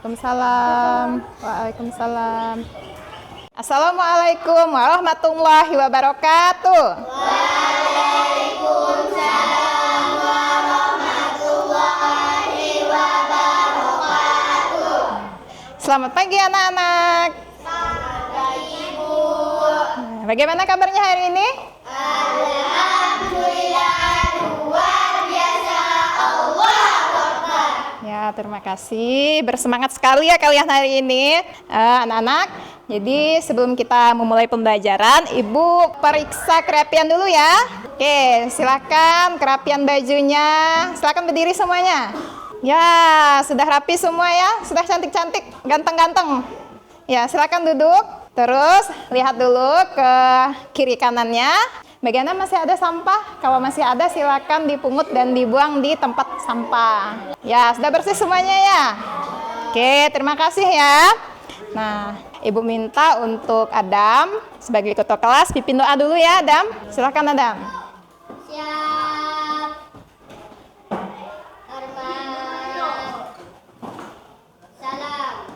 Waalaikumsalam. Waalaikumsalam. Assalamualaikum warahmatullahi wabarakatuh. Waalaikumsalam warahmatullahi wabarakatuh. Selamat pagi anak-anak. Selamat pagi, Bu. Bagaimana kabarnya hari ini? Alhamdulillah, luar biasa. Allah Akbar. Ya, terima kasih. Bersemangat sekali ya kalian hari ini, anak-anak. Jadi sebelum kita memulai pembelajaran, Ibu periksa kerapian dulu ya. Oke, silakan kerapian bajunya. Silakan berdiri semuanya. Ya, sudah rapi semua ya. Sudah cantik-cantik, ganteng-ganteng. Ya, silakan duduk. Terus lihat dulu ke kiri kanannya. Bagaimana masih ada sampah? Kalau masih ada silakan dipungut dan dibuang di tempat sampah. Ya, sudah bersih semuanya ya. Oke, terima kasih ya. Nah, Ibu minta untuk Adam sebagai ketua kelas pimpin doa dulu ya, Adam. Silakan Adam. Siap. Hormat. Salam.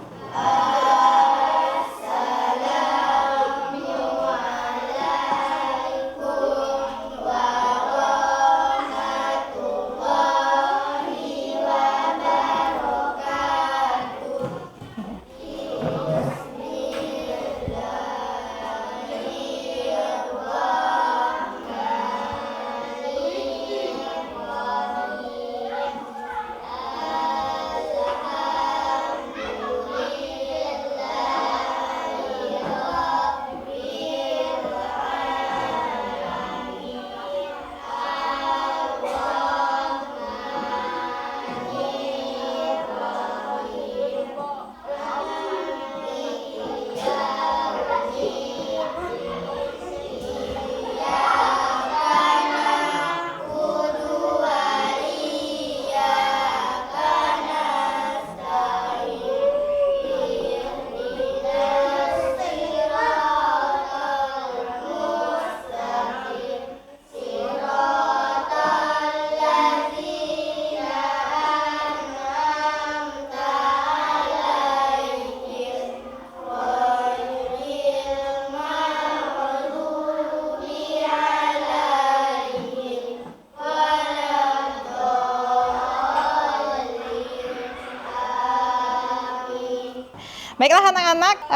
Baiklah anak-anak,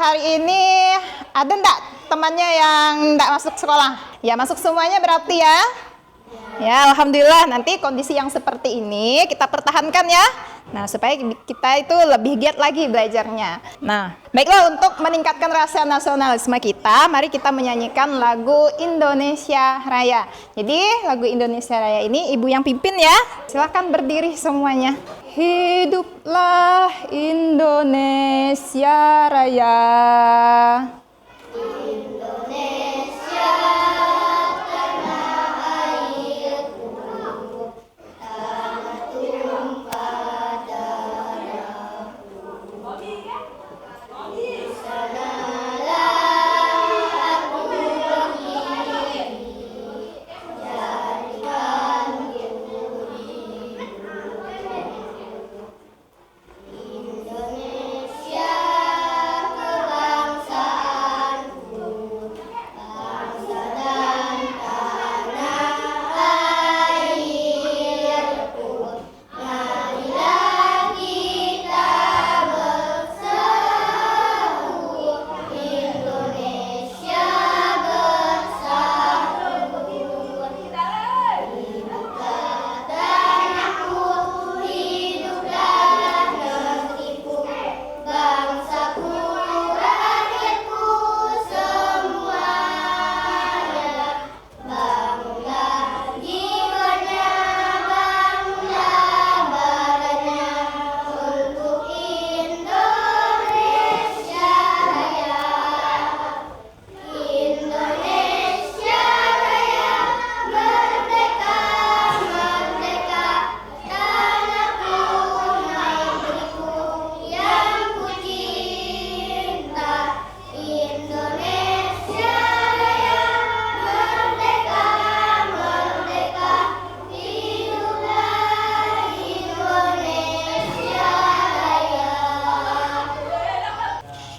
hari ini ada enggak temannya yang enggak masuk sekolah? Ya, masuk semuanya berarti ya. Ya, alhamdulillah. Nanti kondisi yang seperti ini kita pertahankan ya. Nah, supaya kita itu lebih giat lagi belajarnya. Nah, baiklah, untuk meningkatkan rasa nasionalisme kita, mari kita menyanyikan lagu Indonesia Raya. Jadi, lagu Indonesia Raya ini Ibu yang pimpin ya. Silahkan berdiri semuanya. Hiduplah Indonesia Raya. Indonesia tanah airku, tanah tumpah darahku. Di sanalah aku berdiri, jadikan Indonesia kebangsaan.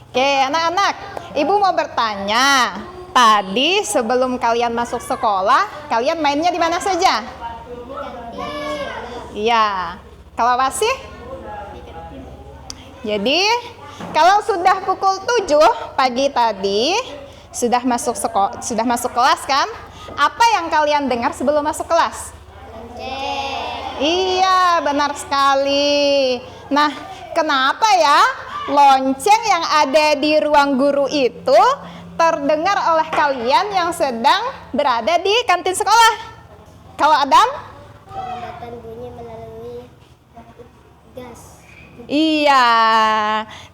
Oke, anak-anak, Ibu mau bertanya. Tadi sebelum kalian masuk sekolah, kalian mainnya di mana saja? Iya. Kalau masih? Jadi, kalau sudah pukul 7 pagi tadi, sudah masuk kelas kan? Apa yang kalian dengar sebelum masuk kelas? Iya, benar sekali. Nah, kenapa ya lonceng yang ada di ruang guru itu terdengar oleh kalian yang sedang berada di kantin sekolah? Kalau Adam? Perlambatan bunyi melalui gas. Iya,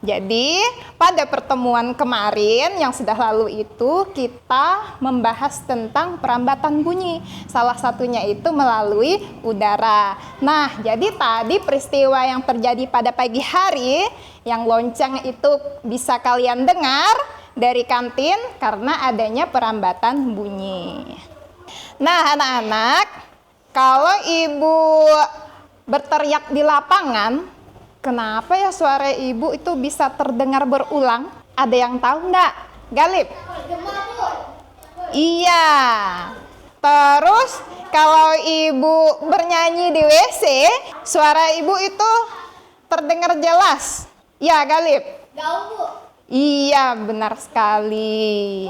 jadi pada pertemuan kemarin yang sudah lalu itu kita membahas tentang perambatan bunyi. Salah satunya itu melalui udara. Nah, jadi tadi peristiwa yang terjadi pada pagi hari yang lonceng itu bisa kalian dengar dari kantin karena adanya perambatan bunyi. Nah, anak-anak, kalau ibu berteriak di lapangan, kenapa ya suara ibu itu bisa terdengar berulang? Ada yang tahu enggak? Galip? Iya. Terus kalau ibu bernyanyi di WC, suara ibu itu terdengar jelas. Ya, Galip? Iya, benar sekali.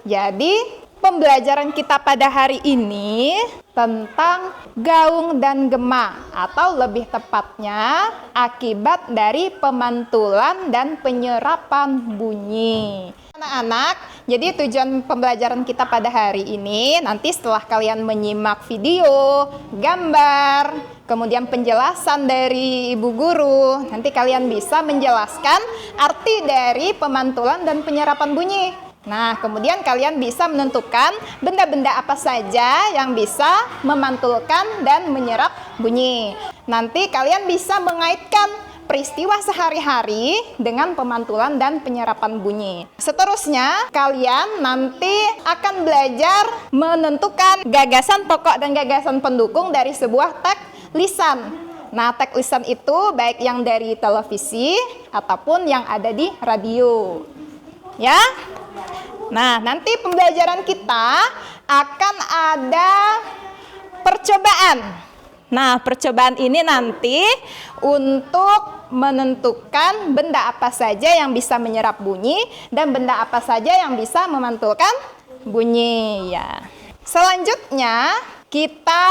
Jadi, pembelajaran kita pada hari ini tentang gaung dan gema, atau lebih tepatnya akibat dari pemantulan dan penyerapan bunyi. Anak-anak, jadi tujuan pembelajaran kita pada hari ini, nanti setelah kalian menyimak video, gambar, kemudian penjelasan dari ibu guru, nanti kalian bisa menjelaskan arti dari pemantulan dan penyerapan bunyi. Nah, kemudian kalian bisa menentukan benda-benda apa saja yang bisa memantulkan dan menyerap bunyi. Nanti kalian bisa mengaitkan peristiwa sehari-hari dengan pemantulan dan penyerapan bunyi. Seterusnya, kalian nanti akan belajar menentukan gagasan pokok dan gagasan pendukung dari sebuah teks lisan. Nah, teks lisan itu baik yang dari televisi ataupun yang ada di radio. Ya? Nah, nanti pembelajaran kita akan ada percobaan. Nah, percobaan ini nanti untuk menentukan benda apa saja yang bisa menyerap bunyi dan benda apa saja yang bisa memantulkan bunyi ya. Selanjutnya kita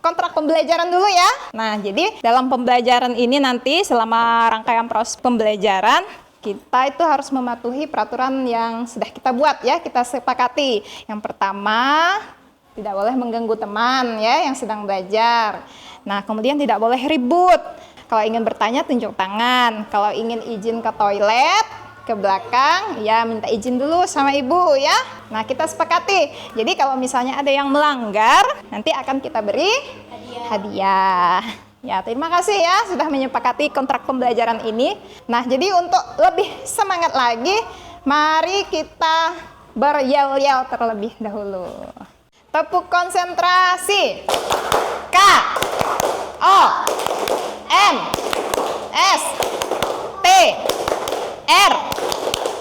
kontrak pembelajaran dulu ya. Nah, jadi dalam pembelajaran ini nanti selama rangkaian proses pembelajaran kita itu harus mematuhi peraturan yang sudah kita buat ya, kita sepakati. Yang pertama, tidak boleh mengganggu teman ya yang sedang belajar. Nah, kemudian tidak boleh ribut. Kalau ingin bertanya, tunjuk tangan. Kalau ingin izin ke toilet, ke belakang, ya minta izin dulu sama ibu ya. Nah, kita sepakati. Jadi kalau misalnya ada yang melanggar, nanti akan kita beri hadiah. Ya, terima kasih ya sudah menyepakati kontrak pembelajaran ini. Nah, jadi untuk lebih semangat lagi, mari kita beryel-yel terlebih dahulu. Tepuk konsentrasi. K, O, N, S, T, R,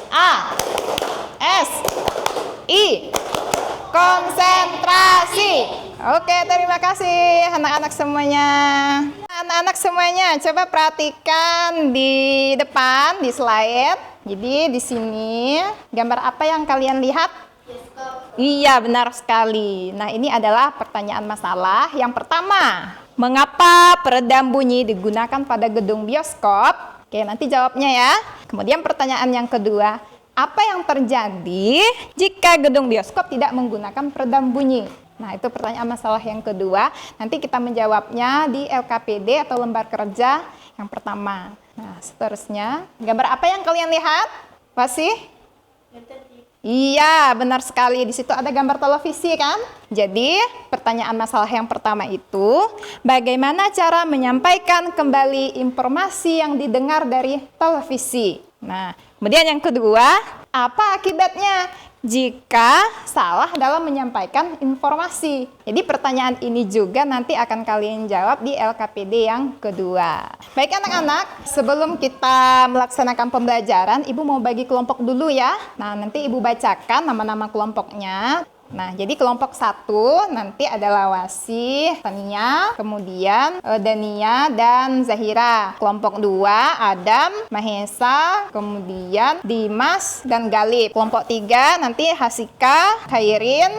A, S, I. Konsentrasi. Oke, terima kasih anak-anak semuanya. Anak-anak semuanya, coba perhatikan di depan, di slide. Jadi di sini, gambar apa yang kalian lihat? Iya, benar sekali. Nah, ini adalah pertanyaan masalah. Yang pertama, mengapa peredam bunyi digunakan pada gedung bioskop? Oke, nanti jawabnya ya. Kemudian pertanyaan yang kedua, apa yang terjadi jika gedung bioskop tidak menggunakan peredam bunyi? Nah, itu pertanyaan masalah yang kedua. Nanti kita menjawabnya di LKPD atau lembar kerja yang pertama. Nah, seterusnya, gambar apa yang kalian lihat? Masih? Iya, benar sekali. Di situ ada gambar televisi kan? Jadi, pertanyaan masalah yang pertama itu, bagaimana cara menyampaikan kembali informasi yang didengar dari televisi? Nah, kemudian yang kedua, apa akibatnya jika salah dalam menyampaikan informasi. Jadi pertanyaan ini juga nanti akan kalian jawab di LKPD yang kedua. Baik anak-anak, sebelum kita melaksanakan pembelajaran, Ibu mau bagi kelompok dulu ya. Nah, nanti Ibu bacakan nama-nama kelompoknya. Nah, jadi kelompok 1 nanti adalah Wasih, Tania, kemudian Dania dan Zahira. Kelompok 2 Adam, Mahesa, kemudian Dimas dan Galip. Kelompok 3 nanti Hasika, Khairin,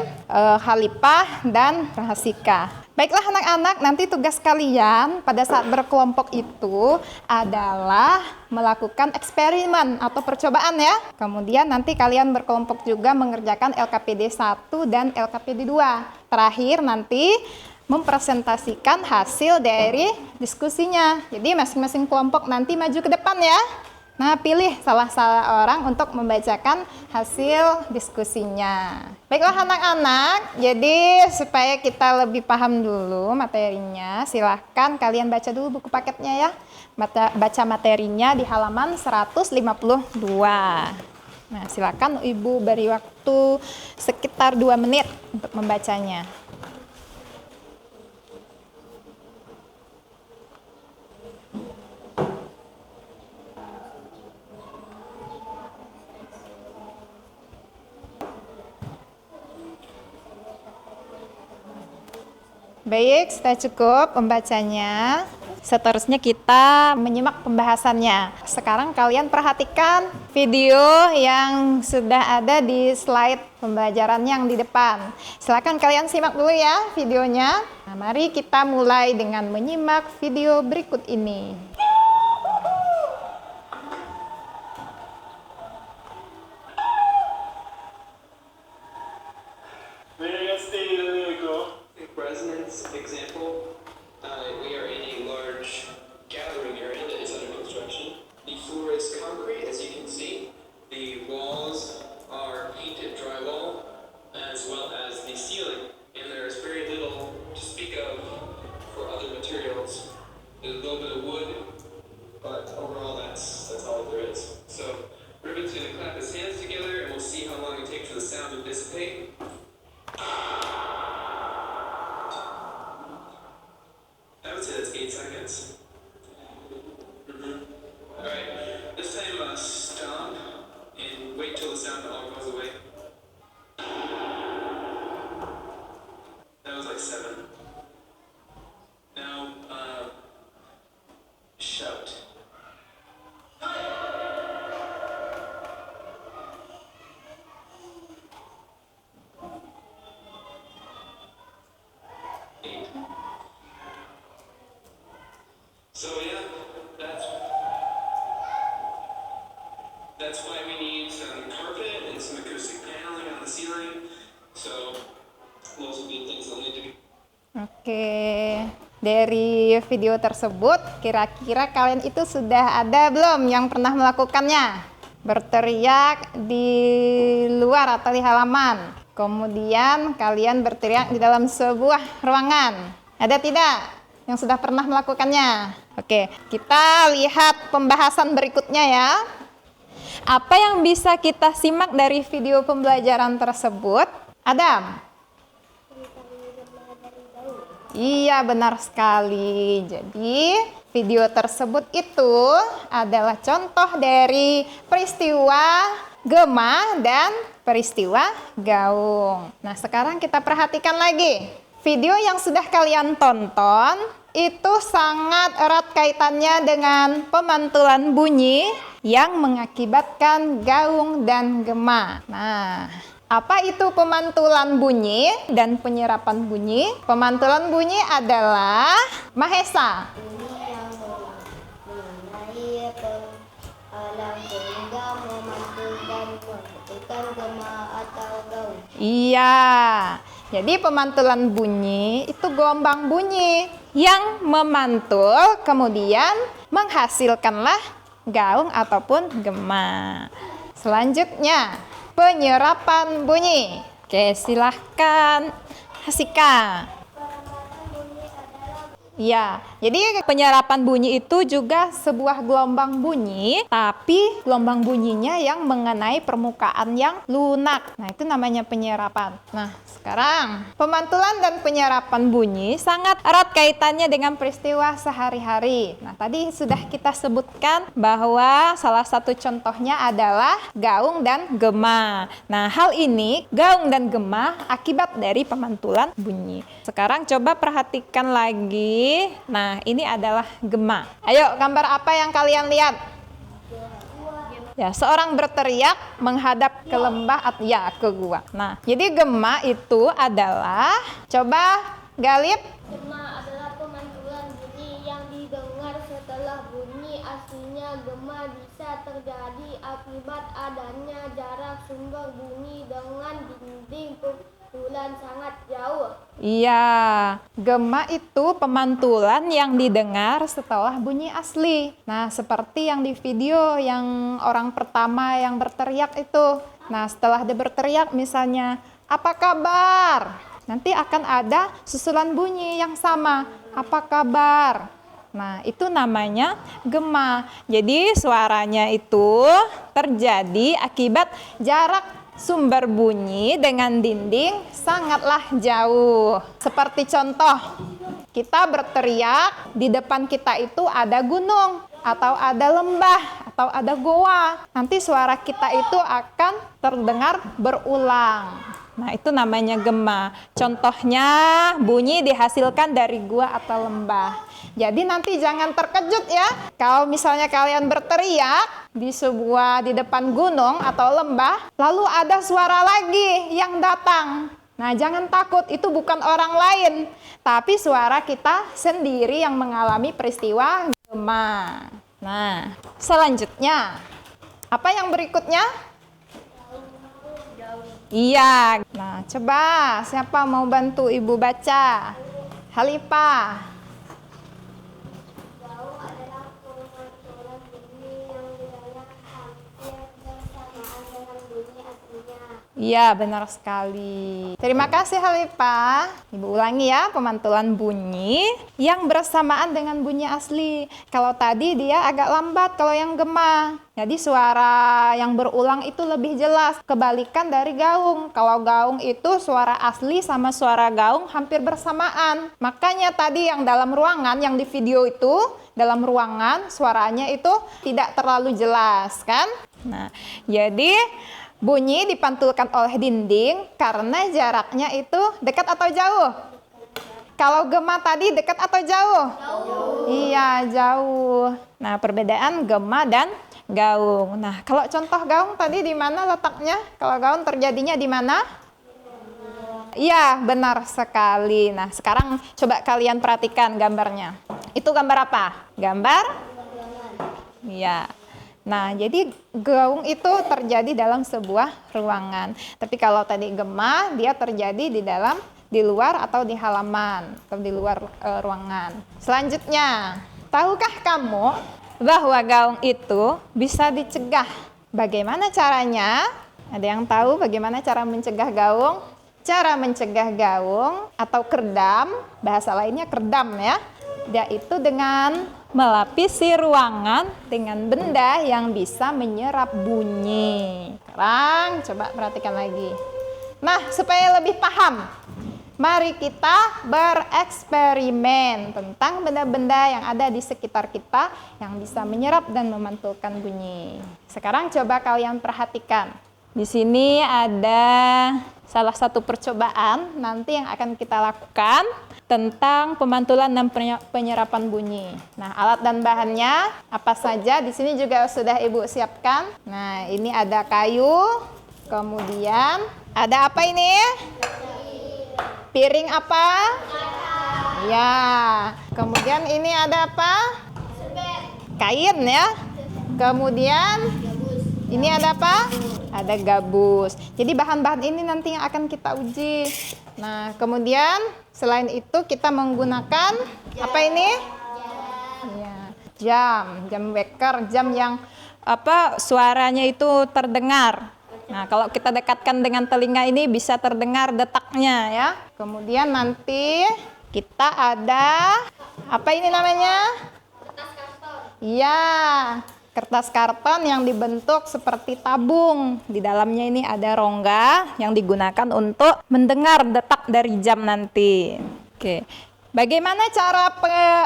Khalifah dan Rahasika. Baiklah anak-anak, nanti tugas kalian pada saat berkelompok itu adalah melakukan eksperimen atau percobaan ya. Kemudian nanti kalian berkelompok juga mengerjakan LKPD 1 dan LKPD 2. Terakhir nanti mempresentasikan hasil dari diskusinya. Jadi masing-masing kelompok nanti maju ke depan ya. Nah, pilih salah seorang untuk membacakan hasil diskusinya. Baiklah anak-anak, jadi supaya kita lebih paham dulu materinya, silahkan kalian baca dulu buku paketnya ya. Baca materinya di halaman 152. Nah, silakan Ibu beri waktu sekitar 2 menit untuk membacanya. Baik, sudah cukup membacanya. Seterusnya kita menyimak pembahasannya. Sekarang kalian perhatikan video yang sudah ada di slide pembelajaran yang di depan. Silakan kalian simak dulu ya videonya. Nah, mari kita mulai dengan menyimak video berikut ini. President's example, we are in a large gathering area that is under construction. The floor is concrete, as you can see. The walls are painted drywall, as well as the ceiling. And there is very little to speak of for other materials. There's a little bit of wood, but overall that's all there is. So, Ribbon's going to clap his hands together, and we'll see how long it takes for the sound to dissipate. I would say that's 8 seconds. Alright, this time stop and wait till the sound all goes away. That was like 7. Now, shout. So yeah, that's why we need some carpet and some acoustic paneling on the ceiling. So those will be things that need to be. Oke, dari video tersebut kira-kira kalian itu sudah ada belum yang pernah melakukannya? Berteriak di luar atau di halaman. Kemudian kalian berteriak di dalam sebuah ruangan. Ada tidak yang sudah pernah melakukannya? Oke, kita lihat pembahasan berikutnya ya. Apa yang bisa kita simak dari video pembelajaran tersebut? Adam? Iya, benar sekali. Jadi, video tersebut itu adalah contoh dari peristiwa gema dan peristiwa gaung. Nah, sekarang kita perhatikan lagi. Video yang sudah kalian tonton itu sangat erat kaitannya dengan pemantulan bunyi yang mengakibatkan gaung dan gema. Nah, apa itu pemantulan bunyi dan penyerapan bunyi? Pemantulan bunyi adalah Mahesa. Bunyi yang mengenai penghalang sehingga memantulkan membentukkan gema atau gaung. Iya, jadi pemantulan bunyi itu gelombang bunyi yang memantul kemudian menghasilkanlah gaung ataupun gema. Selanjutnya, penyerapan bunyi. Oke, silahkan Hasika. Ya, Jadi penyerapan bunyi itu juga sebuah gelombang bunyi, tapi gelombang bunyinya yang mengenai permukaan yang lunak. Nah, itu namanya penyerapan. Nah, sekarang pemantulan dan penyerapan bunyi sangat erat kaitannya dengan peristiwa sehari-hari. Nah, tadi sudah kita sebutkan bahwa salah satu contohnya adalah gaung dan gema. Nah, hal ini gaung dan gema akibat dari pemantulan bunyi. Sekarang coba perhatikan lagi. Nah, ini adalah gema. Ayo, gambar apa yang kalian lihat? Ya, seorang berteriak menghadap ke lembah atau ya ke gua. Nah, jadi gema itu adalah, coba Galip. Gema adalah pemantulan bunyi yang didengar setelah bunyi aslinya. Gema bisa terjadi akibat adanya jarak sumber bunyi dengan dinding pemantulan sangat jauh. Iya, gema itu pemantulan yang didengar setelah bunyi asli. Nah, seperti yang di video yang orang pertama yang berteriak itu. Nah, setelah dia berteriak misalnya, "Apa kabar?" Nanti akan ada susulan bunyi yang sama, "Apa kabar?" Nah, itu namanya gema. Jadi, suaranya itu terjadi akibat jarak sumber bunyi dengan dinding sangatlah jauh. Seperti contoh, kita berteriak, di depan kita itu ada gunung, atau ada lembah, atau ada goa. Nanti suara kita itu akan terdengar berulang. Nah, itu namanya gema. Contohnya, bunyi dihasilkan dari gua atau lembah. Jadi nanti jangan terkejut ya, kalau misalnya kalian berteriak di depan gunung atau lembah, lalu ada suara lagi yang datang. Nah, jangan takut, itu bukan orang lain, tapi suara kita sendiri yang mengalami peristiwa gema. Nah, selanjutnya, apa yang berikutnya? Iya. Nah, coba siapa mau bantu ibu baca? Halifah. Gaung adalah pemantulan bunyi yang didengar hampir bersamaan dengan bunyi aslinya. Iya, benar sekali. Terima kasih Halifah. Ibu ulangi ya, pemantulan bunyi yang bersamaan dengan bunyi asli. Kalau tadi dia agak lambat kalau yang gema. Jadi suara yang berulang itu lebih jelas. Kebalikan dari gaung. Kalau gaung itu suara asli sama suara gaung hampir bersamaan. Makanya tadi yang dalam ruangan, yang di video itu, dalam ruangan suaranya itu tidak terlalu jelas kan? Nah, jadi bunyi dipantulkan oleh dinding karena jaraknya itu dekat atau jauh? Kalau gema tadi dekat atau jauh? Jauh. Iya, jauh. Nah, perbedaan gema dan gaung. Nah, kalau contoh gaung tadi di mana letaknya? Kalau gaung terjadinya di mana? Iya, benar sekali. Nah, sekarang coba kalian perhatikan gambarnya. Itu gambar apa? Gambar? Iya. Nah, jadi gaung itu terjadi dalam sebuah ruangan. Tapi kalau tadi gema, dia terjadi di luar atau di halaman atau di luar ruangan. Selanjutnya, tahukah kamu bahwa gaung itu bisa dicegah? Bagaimana caranya? Ada yang tahu bagaimana cara mencegah gaung? Cara mencegah gaung atau kerdam, bahasa lainnya kerdam ya, yaitu dengan melapisi ruangan dengan benda yang bisa menyerap bunyi. Sekarang coba perhatikan lagi. Nah, supaya lebih paham, mari kita bereksperimen tentang benda-benda yang ada di sekitar kita yang bisa menyerap dan memantulkan bunyi. Sekarang coba kalian perhatikan. Di sini ada salah satu percobaan nanti yang akan kita lakukan tentang pemantulan dan penyerapan bunyi. Nah, alat dan bahannya apa saja? Di sini juga sudah Ibu siapkan. Nah, ini ada kayu, kemudian ada apa ini? Piring apa? Ya. Kemudian ini ada apa? Kain ya. Kemudian ini ada apa? Ada gabus. Jadi bahan-bahan ini nanti yang akan kita uji. Nah, kemudian selain itu kita menggunakan apa ini? Jam waker, jam yang suaranya itu terdengar. Nah, kalau kita dekatkan dengan telinga ini bisa terdengar detaknya ya. Kemudian nanti kita ada Apa ini namanya? Kertas karton. Iya, kertas karton yang dibentuk seperti tabung. Di dalamnya ini ada rongga yang digunakan untuk mendengar detak dari jam nanti. Oke. Bagaimana cara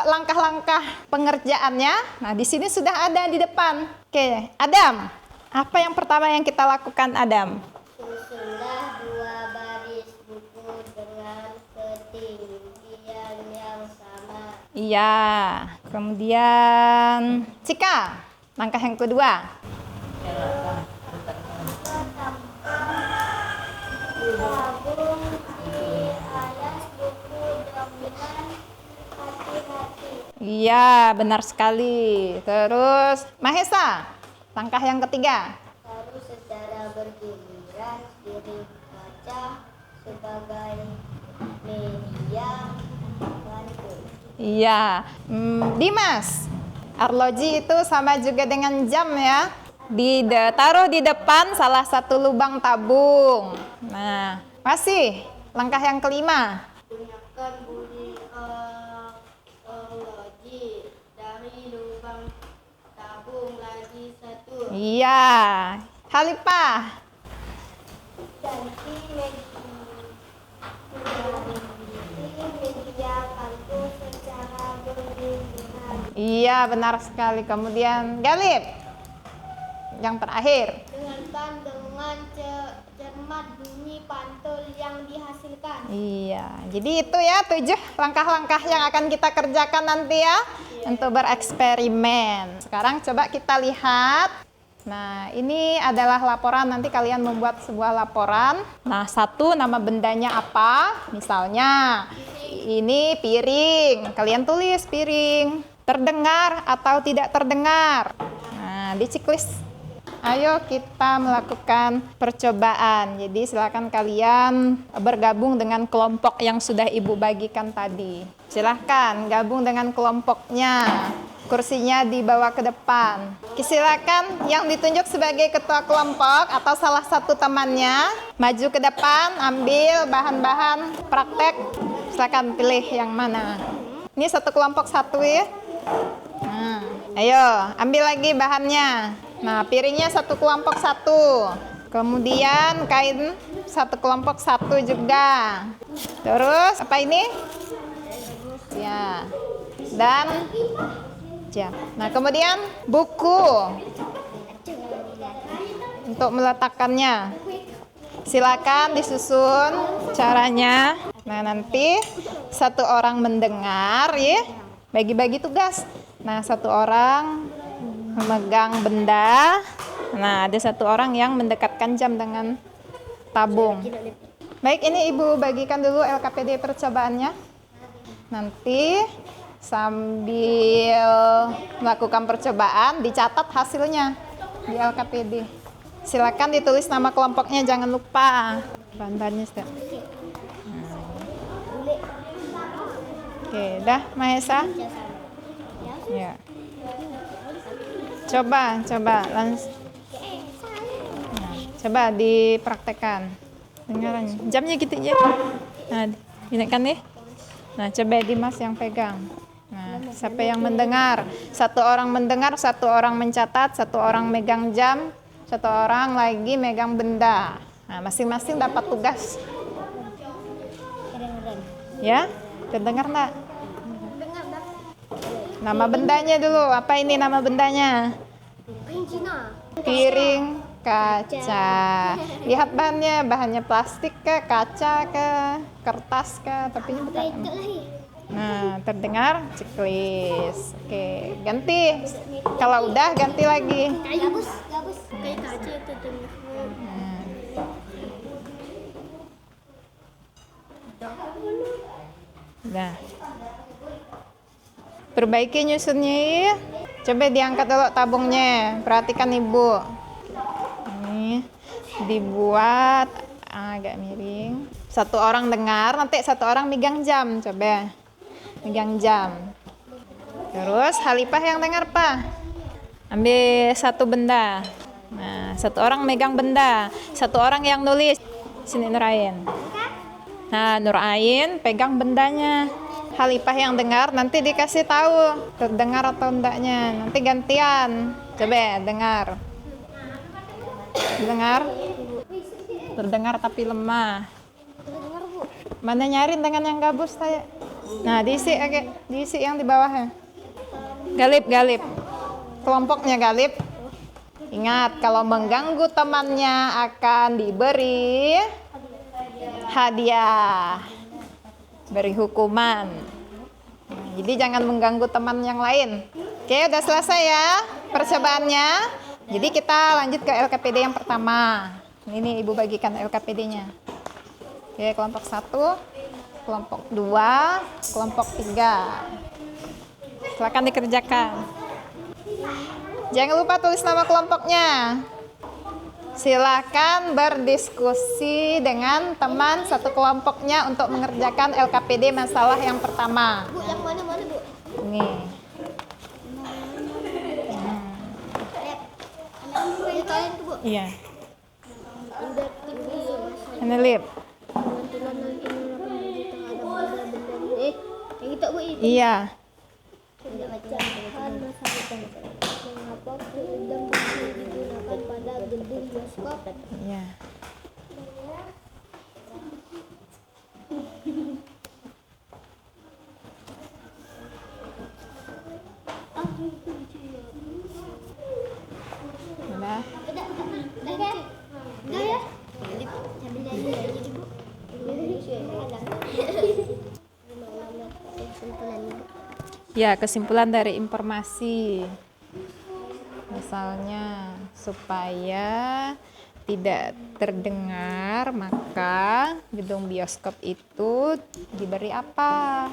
langkah-langkah pengerjaannya? Nah, di sini sudah ada di depan. Oke, Adam. Apa yang pertama yang kita lakukan, Adam? Susunlah 2 baris buku dengan ketinggian yang sama. Iya. Kemudian Cika, langkah yang kedua. Tabung di alas buku dengan hati-hati. Iya, benar sekali. Terus Mahesa, langkah yang ketiga. Lalu secara bergiliran piring kaca sebagai media bantu. Iya. Dimas, arloji itu sama juga dengan jam ya. Taruh di depan salah satu lubang tabung. Nah, masih langkah yang kelima. Gunakan bunyi arloji dari lubang tabung lagi satu. Iya. Halipah. Ganti media bantu secara bergiliran. Iya, benar sekali. Kemudian Galip. Yang terakhir. Dengarkan dengan cermat bunyi pantul yang dihasilkan. Iya, jadi itu ya 7 langkah-langkah yang akan kita kerjakan nanti ya untuk bereksperimen. Sekarang coba kita lihat. Nah, ini adalah laporan, nanti kalian membuat sebuah laporan. Nah, satu nama bendanya apa? Misalnya, ini piring. Kalian tulis piring. Terdengar atau tidak terdengar. Nah, di checklist. Ayo kita melakukan percobaan. Jadi silakan kalian bergabung dengan kelompok yang sudah Ibu bagikan tadi. Silahkan gabung dengan kelompoknya. Kursinya dibawa ke depan. Silakan yang ditunjuk sebagai ketua kelompok atau salah satu temannya maju ke depan, ambil bahan-bahan praktek. Silakan pilih yang mana. Ini satu kelompok satu ya. Nah, ayo ambil lagi bahannya. Nah, piringnya satu kelompok satu. Kemudian kain satu kelompok satu juga. Terus apa ini? Ya. Dan jam. Nah, kemudian buku untuk meletakkannya. Silakan disusun caranya. Nah, nanti satu orang mendengar ya. Bagi-bagi tugas. Nah, satu orang memegang benda. Nah, ada satu orang yang mendekatkan jam dengan tabung. Baik, ini Ibu bagikan dulu LKPD percobaannya. Nanti sambil melakukan percobaan dicatat hasilnya di LKPD. Silakan ditulis nama kelompoknya, jangan lupa. Bahan-bahannya sudah. Oke, dah Mahesa. Ya. Coba langsung. Nah, coba dipraktekkan. Dengarannya. Jamnya gitu ya. Nah, ini kan nih. Nah, coba Dimas yang pegang. Nah, siapa yang mendengar? Satu orang mendengar, satu orang mencatat, satu orang megang jam, satu orang lagi megang benda. Nah, masing-masing dapat tugas. Ya, terdengar enggak? Nama bendanya dulu. Apa ini nama bendanya? Piring kaca. Lihat bahannya plastik ke, kaca ke, kertas ke, tapi ini bukan. Nah, terdengar checklist. Oke, ganti. Kalau udah ganti lagi. Gabus. Kayak kaca itu terdengar. Nah. Perbaiki nyusunnya ya. Coba diangkat dulu tabungnya. Perhatikan Ibu. Ini dibuat agak miring. Satu orang dengar, nanti satu orang megang jam. Coba. Megang jam. Terus Halipah yang dengar, Pak. Ambil satu benda. Nah, satu orang megang benda. Satu orang yang nulis. Sini Nurain. Nah, Nurain pegang bendanya. Halipah yang dengar, nanti dikasih tahu terdengar atau enggaknya. Nanti gantian. Coba dengar. Dengar? Terdengar tapi lemah. Dengar Bu. Mana nyarin dengan yang gabus saya. Nah, diisi yang di bawahnya. Galip. Kelompoknya galip. Ingat, kalau mengganggu temannya akan diberi hadiah. Beri hukuman. Nah, jadi jangan mengganggu teman yang lain. Oke, udah selesai ya percobaannya. Jadi kita lanjut ke LKPD yang pertama. Ini Ibu bagikan LKPD-nya. Oke, kelompok 1, kelompok 2, kelompok 3. Silakan dikerjakan. Jangan lupa tulis nama kelompoknya. Silakan berdiskusi dengan teman satu kelompoknya untuk mengerjakan LKPD masalah yang pertama. Bu, yang mana Bu? Ini. Ya, kalian tuh Bu. Iya. Udah tinggi ya Mas. Ini lip. Bantuan lagi terhadap benda-benda yang kita Bu itu. Iya. Tidak baca. Mengapa film bunyi digunakan pada gedung bioskop? Iya. Udah. Udah ya? Sambil nyanyi aja Bu. Kesimpulannya Bu. Ya, kesimpulan dari informasi. Misalnya, supaya tidak terdengar, maka gedung bioskop itu diberi apa?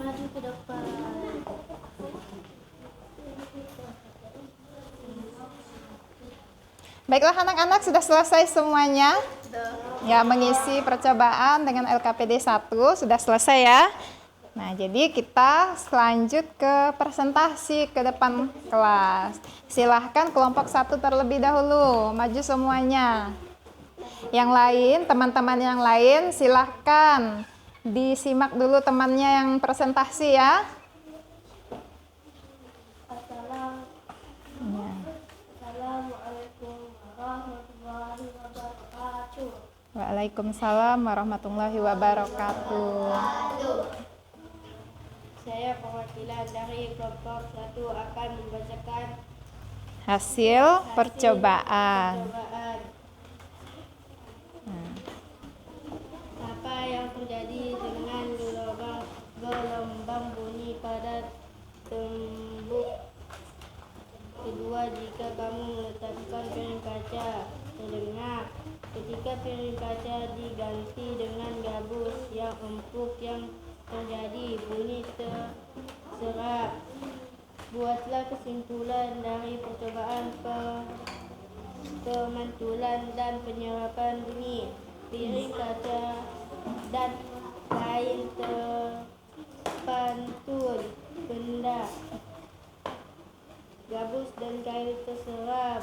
Maju ke depan. Baiklah anak-anak, sudah selesai semuanya? Ya, mengisi percobaan dengan LKPD 1 sudah selesai ya. Nah, jadi kita selanjut ke presentasi ke depan kelas. Silahkan kelompok 1 terlebih dahulu, maju semuanya. Yang lain, teman-teman yang lain silahkan disimak dulu temannya yang presentasi ya. Assalamualaikum warahmatullahi wabarakatuh. Waalaikumsalam warahmatullahi wabarakatuh. Saya perwakilan dari kelompok 1 akan membacakan Hasil percobaan. Apa yang terjadi dengan gelombang bunyi pada tembok kedua jika kamu meletakkan piring kaca? Terdengar ketika piring kaca diganti dengan gabus yang empuk yang terjadi bunyi terserap. Buatlah kesimpulan dari percobaan pemantulan dan penyerapan bunyi. Piring kaca dan lain terpantul, benda gabus dan kain terserap,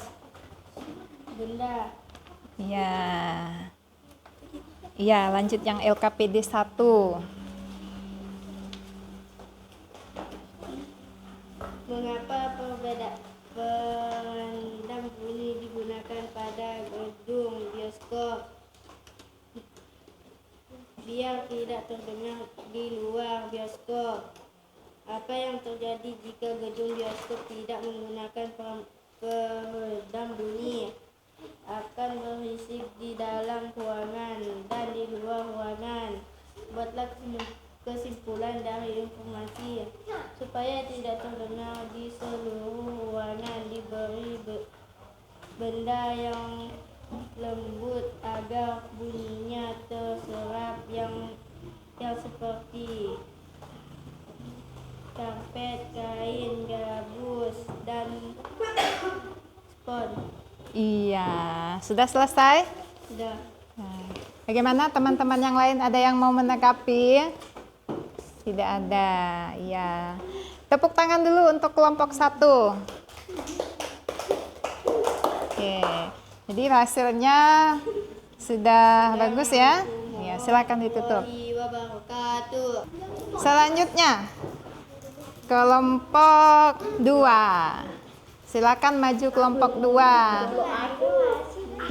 benda. Ya. Iya, lanjut yang LKPD 1. Mengapa peredam bunyi digunakan pada gedung bioskop? Biar tidak terdengar di luar bioskop. Apa yang terjadi jika gedung bioskop tidak menggunakan peredam bunyi? Akan berisik di dalam ruangan dan di luar ruangan. Buatlah kesimpulan dari informasi. Supaya tidak terdengar di seluruh ruangan, diberi benda yang lembut agar bunyinya terserap yang seperti karpet, kain, gabus, dan spons. Iya, sudah selesai? Sudah. Nah, bagaimana teman-teman yang lain, ada yang mau menanggapi? Tidak ada. Iya. Tepuk tangan dulu untuk kelompok 1. Oke. Jadi hasilnya sudah bagus ya? Ya, silakan ditutup. wabarakatuh. Selanjutnya, kelompok 2. Silakan maju kelompok 2.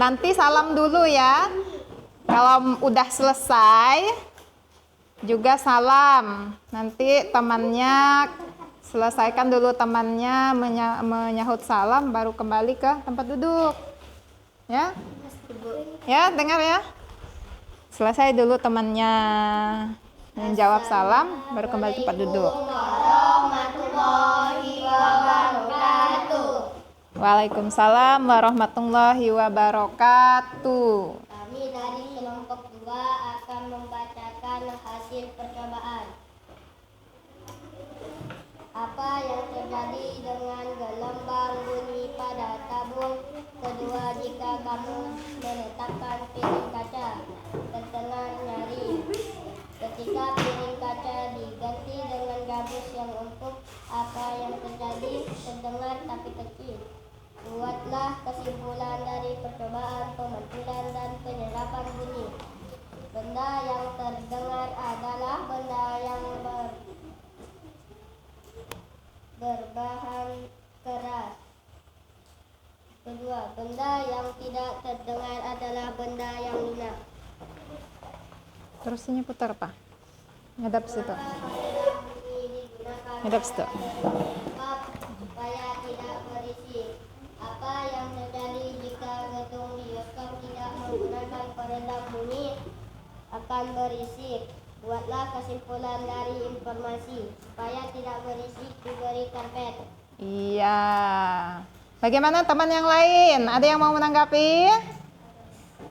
Nanti salam dulu ya. Kalau udah selesai, juga salam. Nanti temannya selesaikan dulu, temannya menyahut salam, baru kembali ke tempat duduk. Ya, ya dengar ya. Selesai dulu temannya menjawab salam, baru kembali tempat duduk. Warahmatullahi wabarakatuh. Waalaikumsalam warahmatullahi wabarakatuh. Kami dari kelompok 2 akan membacakan hasil percobaan. Apa yang terjadi dengan gelombang bunyi pada tabung kedua jika kamu meletakkan piring kaca ke tengah nyaring? Ketika piring kaca diganti dengan gabus yang empuk, apa yang terjadi? Terdengar tapi kecil. Buatlah kesimpulan dari percobaan pemantulan dan penyerapan bunyi. Benda yang terdengar adalah benda yang berbahan keras. Kedua, benda yang tidak terdengar adalah benda yang lunak. Terus ini putar apa? Ngadap situ. Ngadap situ. Supaya tidak berisik. Apa yang terjadi jika gedung bioskop tidak menggunakan peredam bunyi? Akan berisik. Buatlah kesimpulan dari informasi. Supaya tidak berisik, diberi karpet. Iya. Bagaimana teman yang lain? Ada yang mau menanggapi?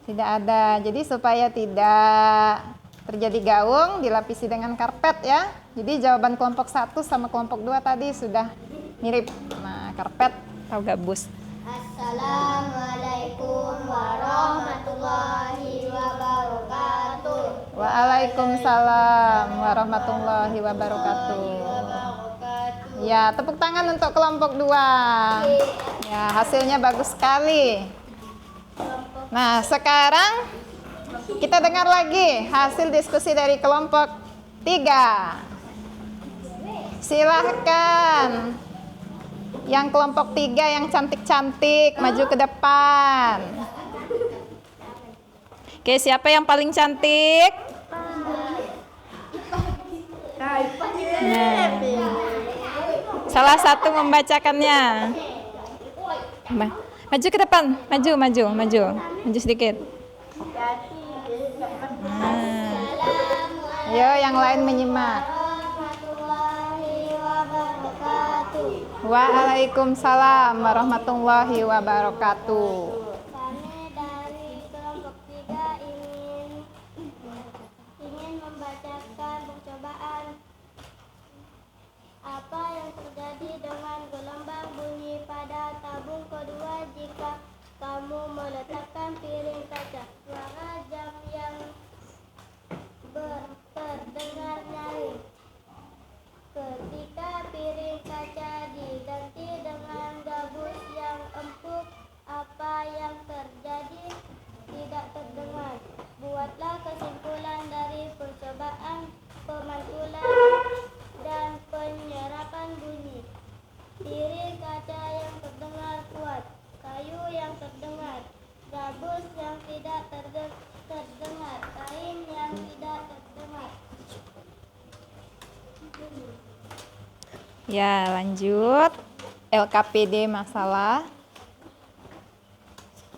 Tidak ada. Jadi supaya tidak terjadi gaung, dilapisi dengan karpet ya. Jadi jawaban kelompok 1 sama kelompok 2 tadi sudah mirip. Nah, karpet atau gabus. Assalamualaikum warahmatullahi wabarakatuh. Waalaikumsalam warahmatullahi wabarakatuh. Ya, tepuk tangan untuk kelompok 2. Ya, hasilnya bagus sekali. Nah, sekarang kita dengar lagi hasil diskusi dari kelompok 3. Silahkan. Yang kelompok 3 yang cantik-cantik maju ke depan. Oke, siapa yang paling cantik? Nah, salah satu membacakannya. Maju ke depan, maju sedikit. Nah. Ayo yang lain menyimak. Waalaikumsalam warahmatullahi wabarakatuh. Kami dari kelompok 3 ingin membacakan percobaan. Apa yang terjadi dengan gelombang bunyi pada tabung kedua jika kamu meletakkan piring kaca? Suara jam yang terdengar nyaring. Ketika piring kaca diganti dengan gabus yang empuk, apa yang terjadi? Tidak terdengar. Buatlah kesimpulan dari percobaan pemantulan dan penyerapan bunyi. Piring kaca yang terdengar kuat, kayu yang terdengar, gabus yang tidak terdengar, kain yang tidak terdengar. Ya, lanjut. LKPD masalah.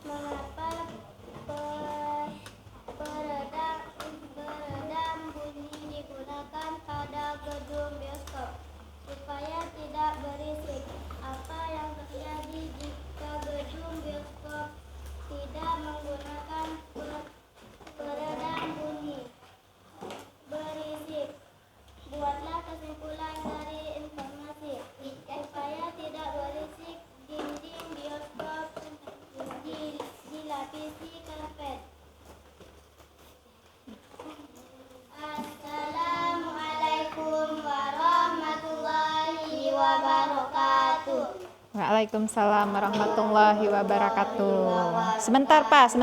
Mengapa peredam bunyi digunakan pada gedung bioskop? Supaya tidak berisik. Apa yang terjadi jika gedung bioskop tidak menggunakan peredam bunyi? Berisik. Buatlah kesimpulan dari informasi. Supaya tidak berisik, dinding bioskop dilapisi karpet. Assalamualaikum warahmatullahi wabarakatuh. Waalaikumsalam warahmatullahi wabarakatuh. Sebentar Pak.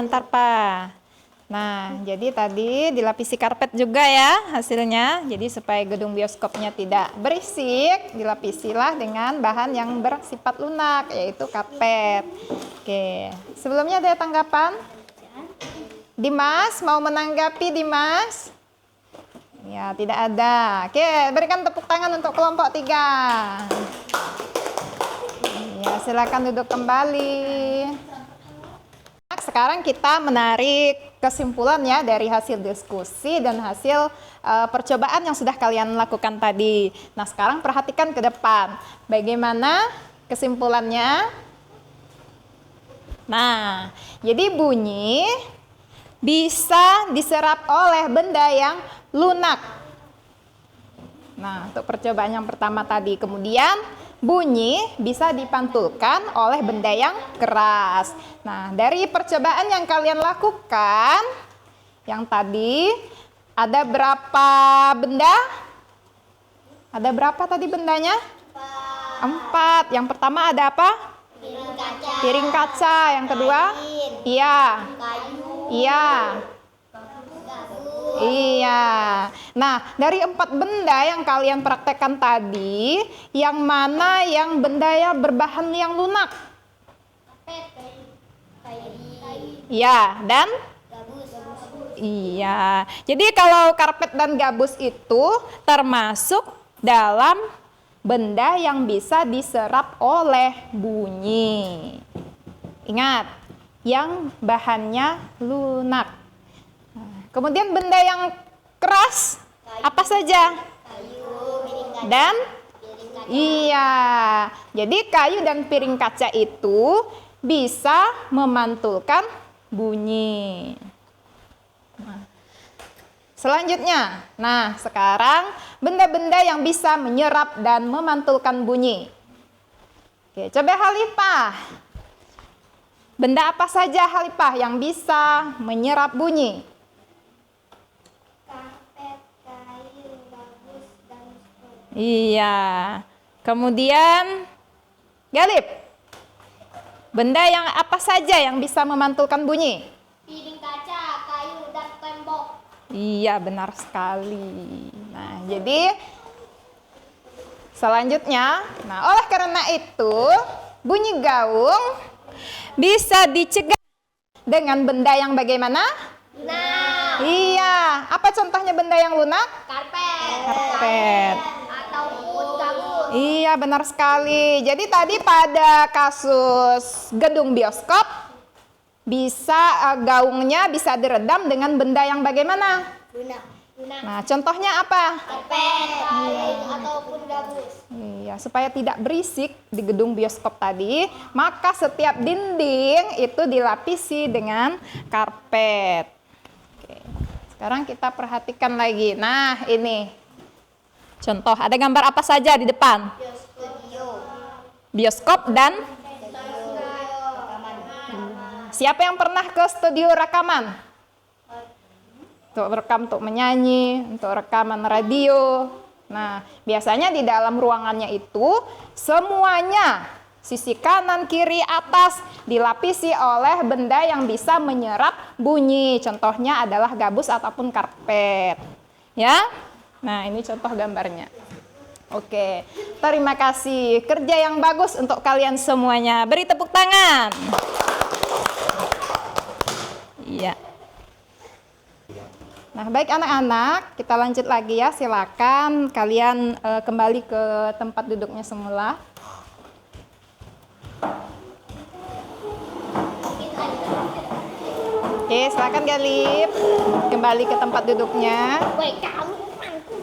Nah, jadi tadi dilapisi karpet juga ya hasilnya. Jadi supaya gedung bioskopnya tidak berisik, dilapisilah dengan bahan yang bersifat lunak, yaitu karpet. Oke, sebelumnya ada tanggapan? Dimas, mau menanggapi Dimas? Ya, tidak ada. Oke, berikan tepuk tangan untuk kelompok 3. Ya, silakan duduk kembali. Sekarang kita menarik kesimpulan ya dari hasil diskusi dan hasil percobaan yang sudah kalian lakukan tadi. Nah, sekarang perhatikan ke depan. Bagaimana kesimpulannya? Nah, jadi bunyi bisa diserap oleh benda yang lunak. Nah, untuk percobaan yang pertama tadi. Kemudian bunyi bisa dipantulkan oleh benda yang keras. Nah, dari percobaan yang kalian lakukan, yang tadi, ada berapa benda? Ada berapa tadi bendanya? 4. Yang pertama ada apa? Piring kaca. Piring kaca. Yang kedua? Iya. Kayu. Iya. Iya. Nah, dari 4 benda yang kalian praktekkan tadi, yang mana yang benda yang berbahan yang lunak? Kayu. Iya, dan? Gabus. Iya. Jadi kalau karpet dan gabus itu termasuk dalam benda yang bisa diserap oleh bunyi. Ingat, yang bahannya lunak. Kemudian benda yang keras apa saja? Kayu. Piring kaca. Dan Piring kaca. iya. Jadi kayu dan piring kaca itu bisa memantulkan bunyi. Selanjutnya, nah sekarang benda-benda yang bisa menyerap dan memantulkan bunyi. Oke, coba Halifah. Benda apa saja Halifah yang bisa menyerap bunyi? Karpet, kayu, gabus, dan spot. Iya. Kemudian Galip. Benda yang apa saja yang bisa memantulkan bunyi? Piring kaca, kayu, dan tembok. Iya, benar sekali. Nah, jadi selanjutnya, nah oleh karena itu bunyi gaung bisa dicegah dengan benda yang bagaimana? Lunak. Iya, apa contohnya benda yang lunak? Karpet. Karpet. Ataupun gabus. Iya, benar sekali. Jadi tadi pada kasus gedung bioskop, bisa gaungnya bisa diredam dengan benda yang bagaimana? Lunak. Nah, contohnya apa? Karpet, kayu, ataupun gabus. Iya, supaya tidak berisik di gedung bioskop tadi, maka setiap dinding itu dilapisi dengan karpet. Oke. Sekarang kita perhatikan lagi. Nah, ini contoh, ada gambar apa saja di depan? Studio. Bioskop dan siapa yang pernah ke studio rekaman? Untuk rekam, untuk menyanyi, untuk rekaman radio. Nah, biasanya di dalam ruangannya itu semuanya sisi kanan, kiri, atas dilapisi oleh benda yang bisa menyerap bunyi. Contohnya adalah gabus ataupun karpet. Ya. Nah, ini contoh gambarnya. Oke, terima kasih. Kerja yang bagus untuk kalian semuanya. Beri tepuk tangan. Iya. Nah, baik anak-anak, kita lanjut lagi ya. Silakan kalian kembali ke tempat duduknya semula. Oke, silakan Galip. Kembali ke tempat duduknya. Woi, kamu temanku.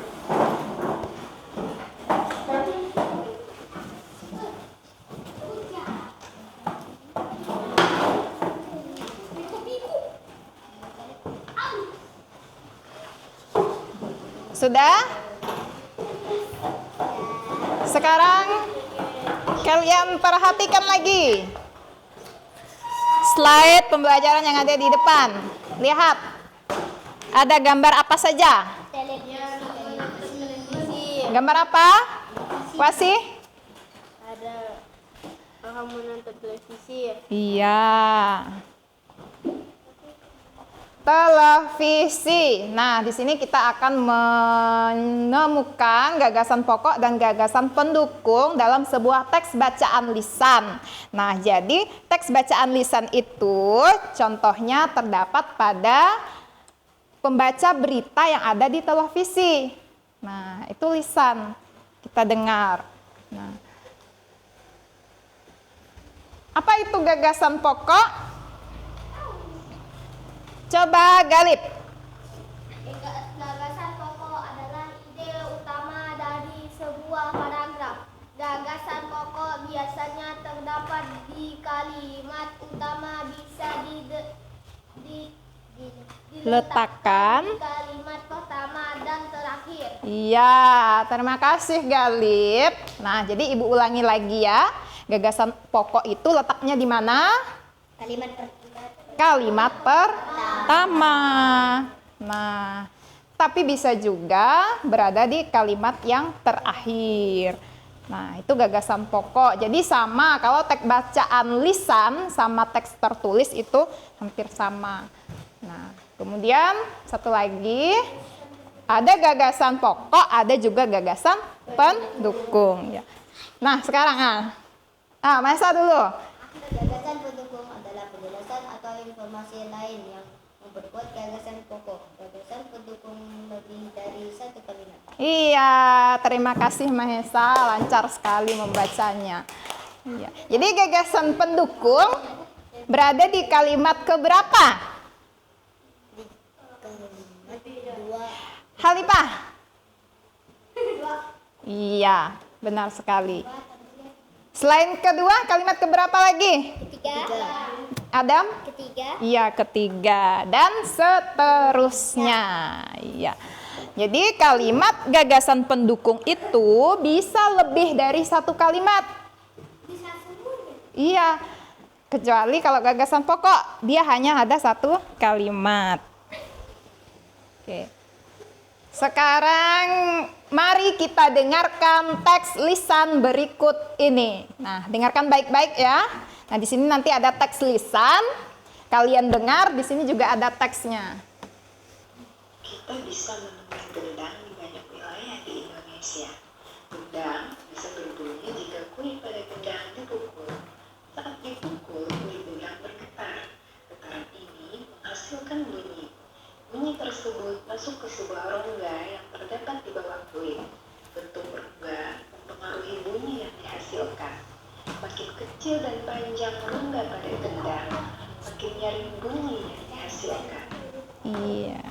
Sudah? Sekarang kalian perhatikan lagi slide pembelajaran yang ada di depan. Lihat, ada gambar apa saja? Televisi. Gambar apa? Wasi? Ada kamu nonton televisi. Iya. televisi. Nah, di sini kita akan menemukan gagasan pokok dan gagasan pendukung dalam sebuah teks bacaan lisan. Nah, jadi teks bacaan lisan itu contohnya terdapat pada pembaca berita yang ada di televisi. Nah, itu lisan. Kita dengar. Nah, apa itu gagasan pokok? Coba Galip. Gagasan pokok adalah ide utama dari sebuah paragraf. Gagasan pokok biasanya terdapat di kalimat utama, bisa Letakkan. di kalimat pertama dan terakhir. Iya, terima kasih Galip. Nah, jadi Ibu ulangi lagi ya. Gagasan pokok itu letaknya di mana? Kalimat pertama. Nah, tapi bisa juga berada di kalimat yang terakhir. Nah, itu gagasan pokok. Jadi sama, kalau teks bacaan lisan sama teks tertulis itu hampir sama. Nah, kemudian satu lagi, ada gagasan pokok, ada juga gagasan pendukung. Ya. Nah, sekarang Maesa dulu. Gagasan pendukung adalah penjelasan atau informasi lain yang memperkuat gagasan pokok. Gagasan pendukung lebih dari satu kalimat. Iya, terima kasih Mahesa, lancar sekali membacanya. Iya. Jadi gagasan pendukung berada di kalimat keberapa? Di kalimat kedua. Halipah? Iya, benar sekali. Selain kedua, kalimat keberapa lagi? Ketiga. Adam? Ketiga. Iya, ketiga. Dan seterusnya. Iya. Jadi kalimat gagasan pendukung itu bisa lebih dari satu kalimat. Bisa semuanya. Iya. Kecuali kalau gagasan pokok, dia hanya ada satu kalimat. Oke. Sekarang mari kita dengarkan teks lisan berikut ini. Nah, dengarkan baik-baik ya. Nah, di sini nanti ada teks lisan. Kalian dengar, di sini juga ada teksnya. Kita bisa menemui gendang di banyak wilayah di Indonesia. Gendang bisa berbunyi jika kulit pada gendang dipukul. Saat dipukul, kulit gendang bergetar. Getaran ini menghasilkan bunyi. Bunyi tersebut masuk ke sebuah rongga yang terdapat di bawah kulit. Bentuk rongga mempengaruhi bunyi yang dihasilkan. Makin kecil dan panjang rongga pada gendang, makin nyaring bunyi yang dihasilkan. Iya.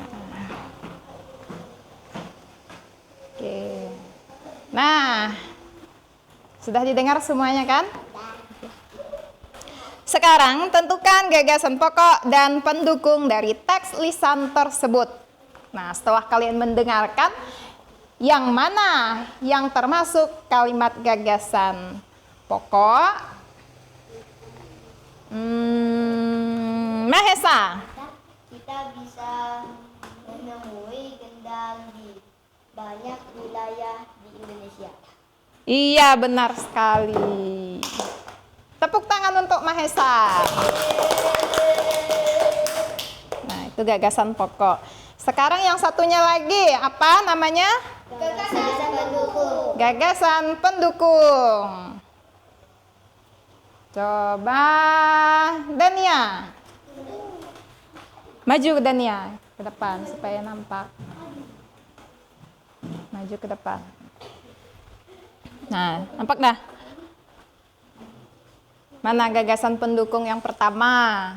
Oke. Nah, sudah didengar semuanya kan? Sekarang tentukan gagasan pokok dan pendukung dari teks lisan tersebut. Nah, setelah kalian mendengarkan, yang mana yang termasuk kalimat gagasan pokok? Mahesa. Kita bisa menemui gendang di banyak wilayah di Indonesia. Iya, benar sekali. Tepuk tangan untuk Mahesa. Nah, itu gagasan pokok. Sekarang yang satunya lagi, apa namanya? Gagasan pendukung. Gagasan pendukung. Coba Dania. Maju Dania ke depan supaya nampak. Maju ke depan. Nah, nampak dah? Mana gagasan pendukung yang pertama?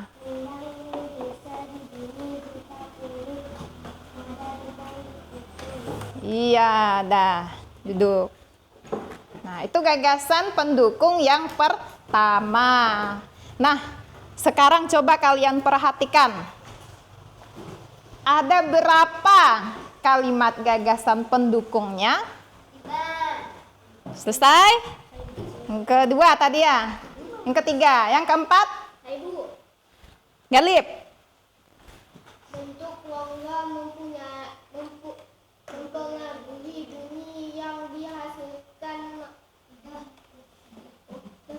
Iya, dah. Duduk. Nah, itu gagasan pendukung yang pertama. Nah, sekarang coba kalian perhatikan. Ada berapa kalimat gagasan pendukungnya? Selesai? Yang kedua tadi ya? Yang ketiga, yang keempat? Ibu, Galip. bentuk rongga mempengaruhi bunyi yang dihasilkan.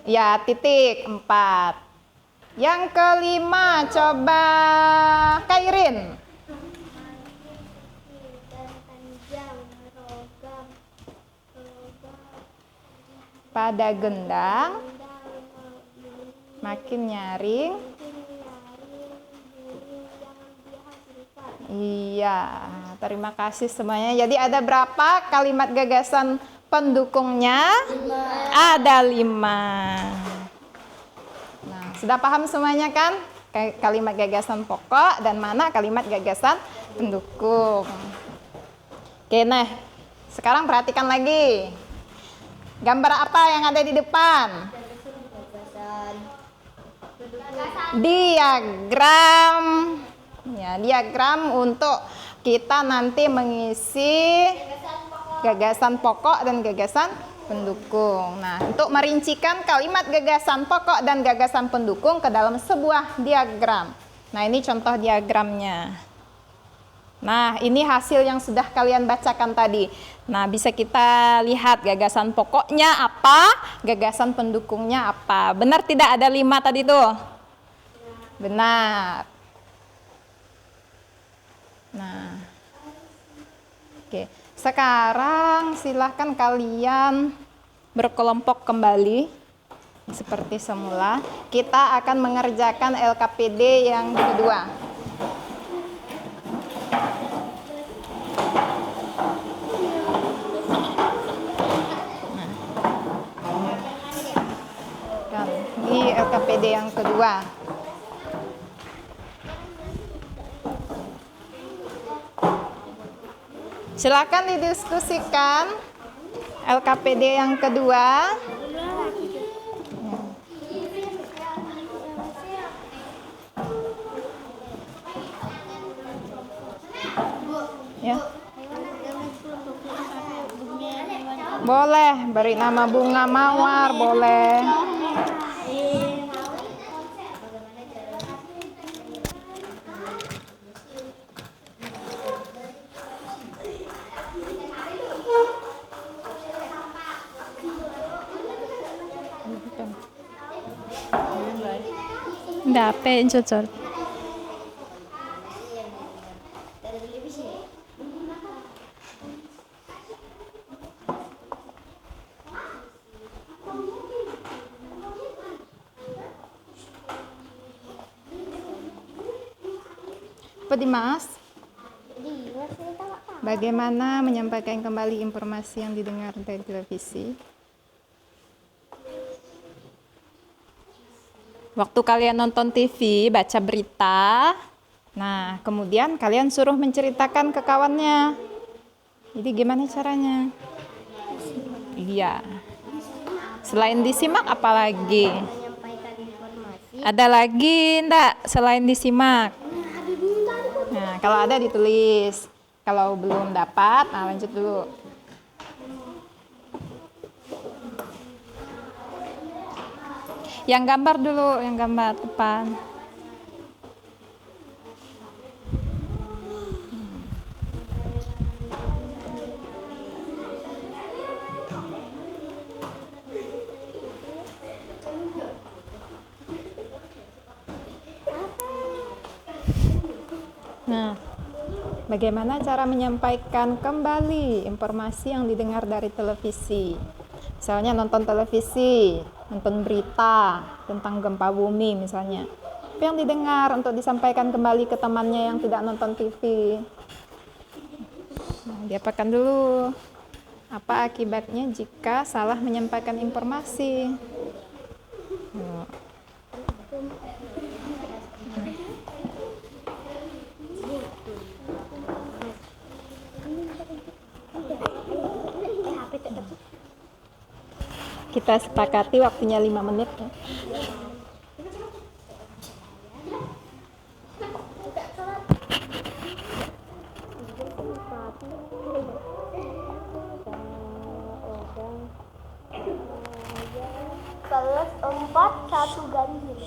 Ya, titik 4. Yang kelima, coba Kairin. Dan panjang, rogam, Pada gendang bunyi, makin nyaring. bunyi yang dihasilkan. Iya, terima kasih semuanya. Jadi ada berapa kalimat gagasan pendukungnya? Ada 5. Nah, sudah paham semuanya kan? Kalimat gagasan pokok dan mana kalimat gagasan pendukung. Oke, nah sekarang perhatikan lagi. Gambar apa yang ada di depan? Diagram. Ya, diagram untuk kita nanti mengisi gagasan pokok dan gagasan pendukung. Nah, untuk merincikan kalimat gagasan pokok dan gagasan pendukung ke dalam sebuah diagram. Nah, ini contoh diagramnya. Nah, ini hasil yang sudah kalian bacakan tadi. Nah, bisa kita lihat gagasan pokoknya apa, gagasan pendukungnya apa. Benar tidak ada 5 tadi tuh? Benar. Nah, oke. Sekarang silahkan kalian berkelompok kembali seperti semula. Kita akan mengerjakan LKPD yang kedua. Di LKPD yang kedua. Silakan didiskusikan LKPD yang kedua. Ya. Boleh, beri nama bunga mawar, boleh. Dapat cocok. Apa Dimas? Bagaimana menyampaikan kembali informasi yang didengar dari televisi? Waktu kalian nonton TV, baca berita, nah kemudian kalian suruh menceritakan ke kawannya. Jadi gimana caranya? Iya. Selain disimak apa lagi? Menyampaikan informasi. Ada lagi enggak selain disimak? Nah, kalau ada ditulis. Kalau belum dapat, nah lanjut dulu. Yang gambar dulu, yang gambar depan. Nah, bagaimana cara menyampaikan kembali informasi yang didengar dari televisi? Misalnya nonton televisi, nonton berita tentang gempa bumi misalnya. Apa yang didengar untuk disampaikan kembali ke temannya yang tidak nonton TV? Nah, diapakan dulu. Apa akibatnya jika salah menyampaikan informasi? Kita sepakati waktunya 5 menit. Balas 4, 1 ganjil.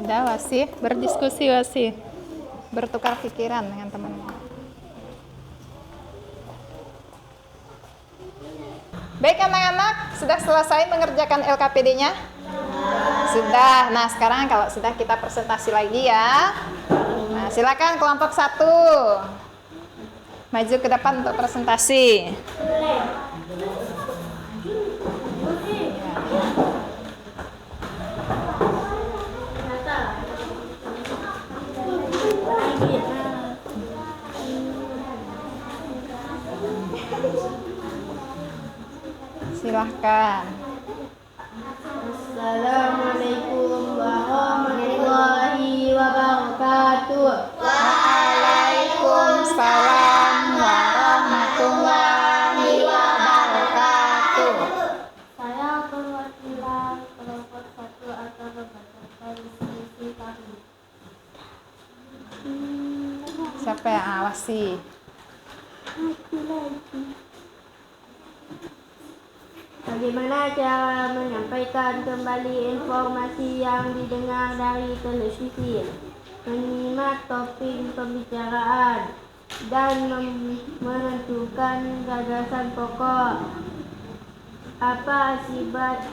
Udah Wasih, berdiskusi Wasih. bertukar pikiran dengan temannya. Baik anak-anak, sudah selesai mengerjakan LKPD-nya? Sudah. Nah, sekarang kalau sudah kita presentasi lagi ya. Nah, silakan kelompok 1. Maju ke depan untuk presentasi. Silahkan. Assalamualaikum warahmatullahi wabarakatuh. Waalaikumsalam warahmatullahi wabarakatuh. Saya perwakilan kelompok 1 akan membacakan sisi kami. Siapa yang awasi? Bagaimana cara menyampaikan kembali informasi yang didengar dari televisi, menyimak topik pembicaraan, dan menentukan gagasan pokok. Apa akibat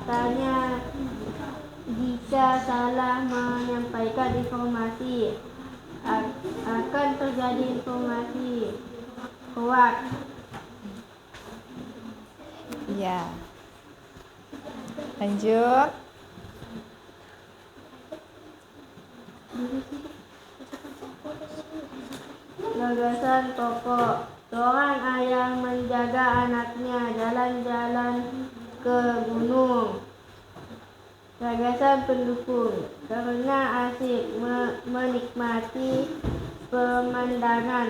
tanya jika salah menyampaikan informasi? Akan terjadi informasi hoax. Ya. Lanjut. Gagasan pokok. Seorang ayah menjaga anaknya jalan-jalan ke gunung. Gagasan pendukung. Karena asik menikmati pemandangan,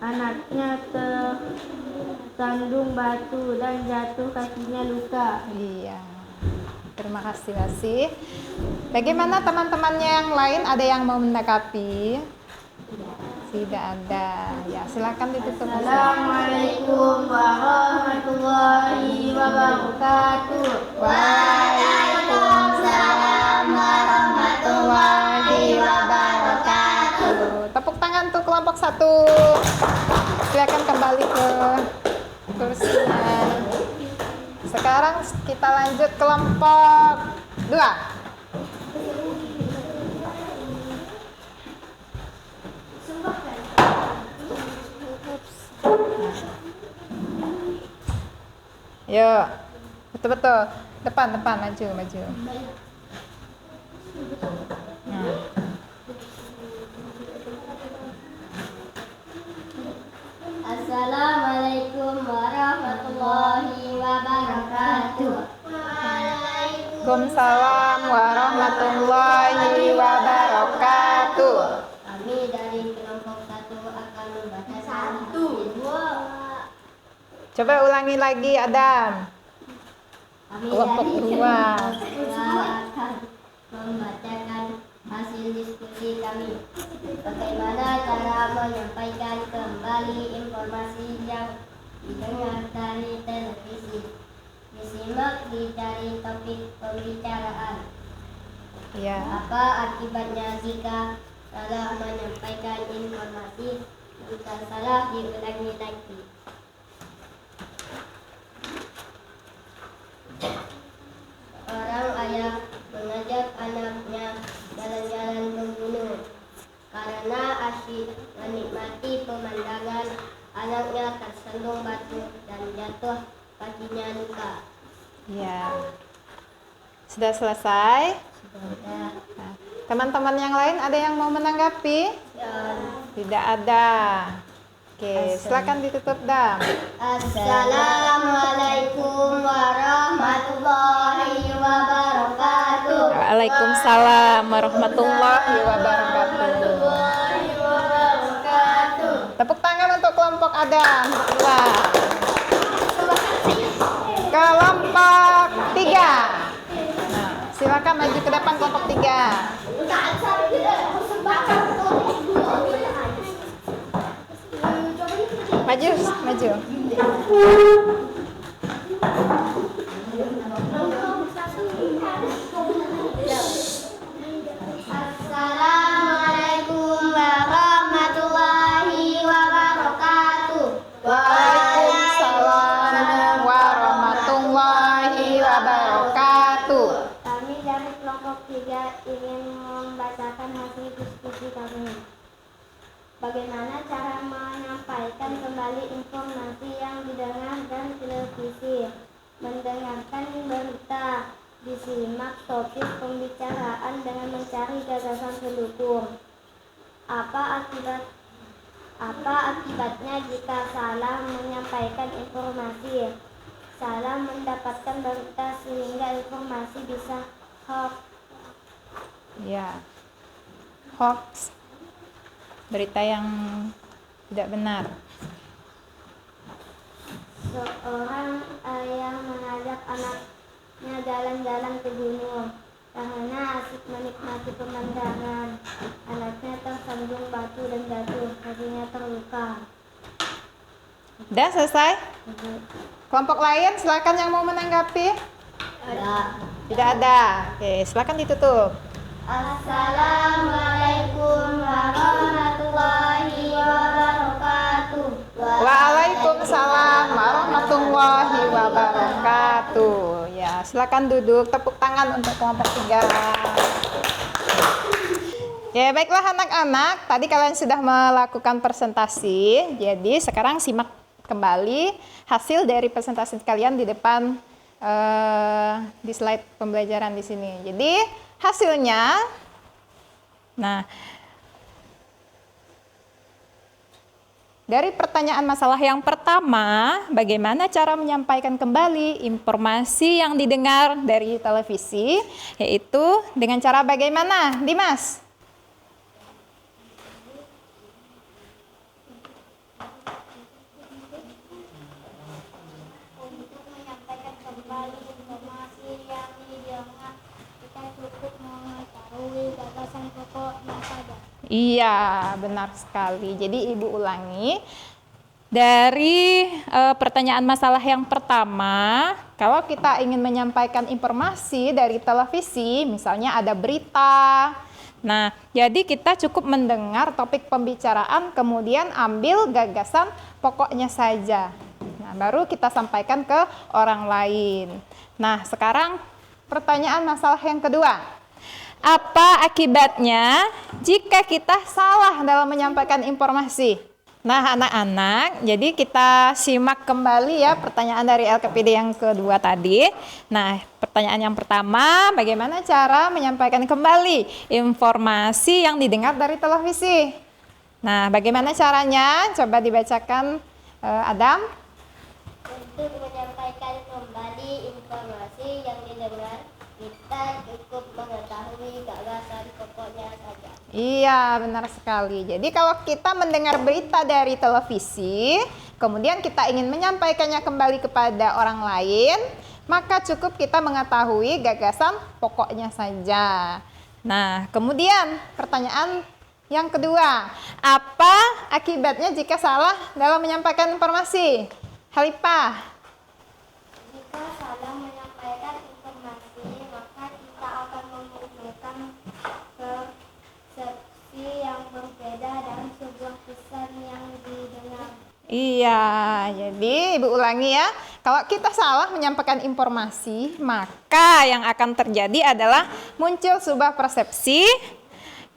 anaknya tersandung batu dan jatuh kakinya luka. Iya. Terima kasih. Bagaimana teman-temannya yang lain? Ada yang mau menanggapi? Tidak ada. Ya, silakan ditutup. Assalamualaikum warahmatullahi wabarakatuh. Waalaikumsalam warahmatullahi wabarakatuh. Tepuk tangan untuk kelompok 1. Silakan kembali ke kursinya. Sekarang kita lanjut kelompok 2. Yuk, betul-betul. Depan, maju. Nah. Assalamualaikum warahmatullahi wabarakatuh. Waalaikumsalam warahmatullahi wabarakatuh. Kami dari kelompok 1 akan membacakan Coba ulangi lagi, Adam. Kami Kelompok dari 2. kelompok 2 akan membacakan hasil diskusi kami. Bagaimana cara menyampaikan kembali informasi yang didengar dari televisi? Disimak dari topik pembicaraan. Ya. Apa akibatnya jika salah menyampaikan informasi? Jika salah diulangi lagi. Seorang ayah mengajak anaknya jalan-jalan ke gunung. Karena asyik menikmati pemandangan, anaknya tersandung batu dan jatuh kakinya luka. Ya. Sudah selesai? Sudah. Nah, teman-teman yang lain ada yang mau menanggapi? Dan Tidak ada. Oke, silakan ditutup, Dam. Assalamualaikum warahmatullahi wabarakatuh. Waalaikumsalam warahmatullahi wabarakatuh. Tepuk tangan untuk kelompok Adam berdua. Kelompok 3. Nah, silakan maju ke depan kelompok 3. Maju. Bagaimana cara menyampaikan kembali informasi yang didengar dan televisi? Mendengarkan berita, disimak topik pembicaraan dengan mencari gagasan pendukung. Apa akibatnya jika salah menyampaikan informasi? Salah mendapatkan berita sehingga informasi bisa hoax. Ya, hoax, berita yang tidak benar. Seorang ayah mengajak anaknya jalan-jalan ke gunung. Karena asik menikmati pemandangan, anaknya tersanjung batu dan jatuh, kakinya terluka. Udah selesai? Kelompok lain silakan yang mau menanggapi. Tidak ada. Oke, silakan ditutup. Assalamualaikum warahmatullahi wabarakatuh. Waalaikumsalam warahmatullahi wabarakatuh. Ya, silakan duduk. Tepuk tangan untuk kelompok 3. Ya, baiklah anak-anak. Tadi kalian sudah melakukan presentasi. Jadi sekarang simak kembali hasil dari presentasi kalian di depan di slide pembelajaran di sini. Jadi hasilnya, nah, dari pertanyaan masalah yang pertama, bagaimana cara menyampaikan kembali informasi yang didengar dari televisi, yaitu dengan cara bagaimana, Dimas? Untuk menyampaikan kembali informasi yang didengar, kita cukup mengetahui gagasan pokoknya saja. Iya, benar sekali. Jadi Ibu ulangi. Dari pertanyaan masalah yang pertama, kalau kita ingin menyampaikan informasi dari televisi, misalnya ada berita. Nah, jadi kita cukup mendengar topik pembicaraan, kemudian ambil gagasan pokoknya saja. Nah, baru kita sampaikan ke orang lain. Nah, sekarang pertanyaan masalah yang kedua. Apa akibatnya jika kita salah dalam menyampaikan informasi? Nah, anak-anak, jadi kita simak kembali ya pertanyaan dari LKPD yang kedua tadi. Nah, pertanyaan yang pertama, bagaimana cara menyampaikan kembali informasi yang didengar dari televisi? Nah, bagaimana caranya? Coba dibacakan, Adam. Untuk menyampaikan kembali informasi yang didengar, kita cukup mengetahui gagasan pokoknya saja. Iya, benar sekali. Jadi kalau kita mendengar berita dari televisi, kemudian kita ingin menyampaikannya kembali kepada orang lain, maka cukup kita mengetahui gagasan pokoknya saja. Nah, kemudian pertanyaan yang kedua, apa akibatnya jika salah dalam menyampaikan informasi? Halipah. Jika salah menyampaikan informasi, maka kita akan memunculkan persepsi yang berbeda dan sebuah pesan yang didengar. Iya, jadi Ibu ulangi ya. Kalau kita salah menyampaikan informasi, maka yang akan terjadi adalah muncul sebuah persepsi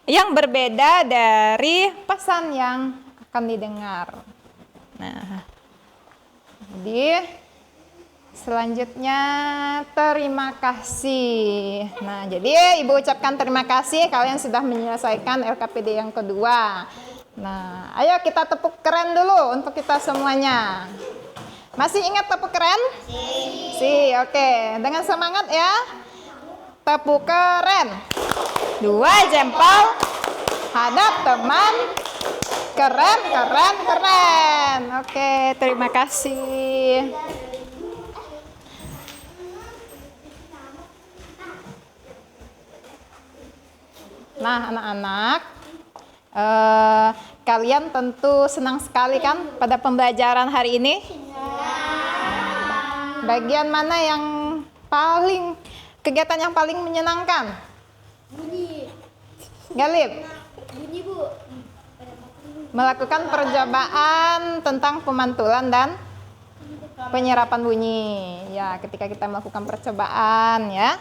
yang berbeda dari pesan yang akan didengar. Nah, jadi selanjutnya terima kasih. Nah, jadi Ibu ucapkan terima kasih kalian sudah menyelesaikan LKPD yang kedua. Nah, ayo kita tepuk keren dulu untuk kita semuanya. Masih ingat tepuk keren? Si, oke. Dengan semangat ya. Tepuk keren. 2 jempol. Hadap teman. Keren, keren, keren. Oke, terima kasih. Nah, anak-anak, kalian tentu senang sekali kan pada pembelajaran hari ini? Bagian mana yang kegiatan yang paling menyenangkan? Bunyi. Galip? Bunyi, Bu. Melakukan percobaan tentang pemantulan dan penyerapan bunyi. Ya, ketika kita melakukan percobaan ya.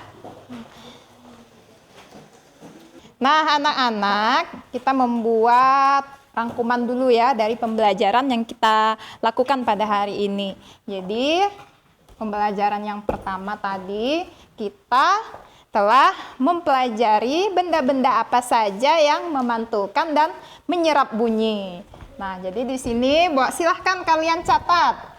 Nah, anak-anak, kita membuat rangkuman dulu ya dari pembelajaran yang kita lakukan pada hari ini. Jadi, pembelajaran yang pertama tadi kita telah mempelajari benda-benda apa saja yang memantulkan dan menyerap bunyi. Nah, jadi di sini silahkan kalian catat.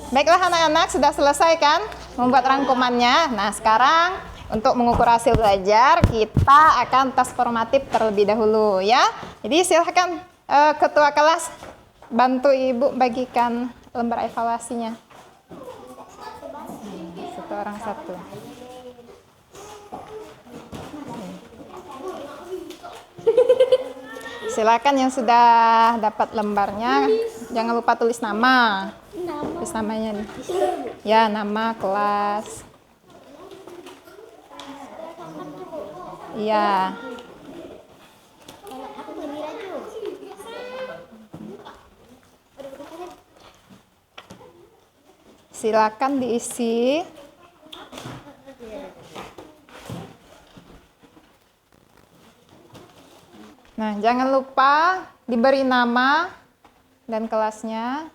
Baiklah anak-anak, sudah selesai kan membuat rangkumannya. Nah, sekarang untuk mengukur hasil belajar, kita akan tes formatif terlebih dahulu ya. Jadi silahkan ketua kelas bantu ibu bagikan lembar evaluasinya. Satu orang satu. Silakan yang sudah dapat lembarnya, jangan lupa tulis nama. Tulis namanya nih. Ya, nama, kelas. Iya. Silakan diisi. Nah, jangan lupa diberi nama dan kelasnya.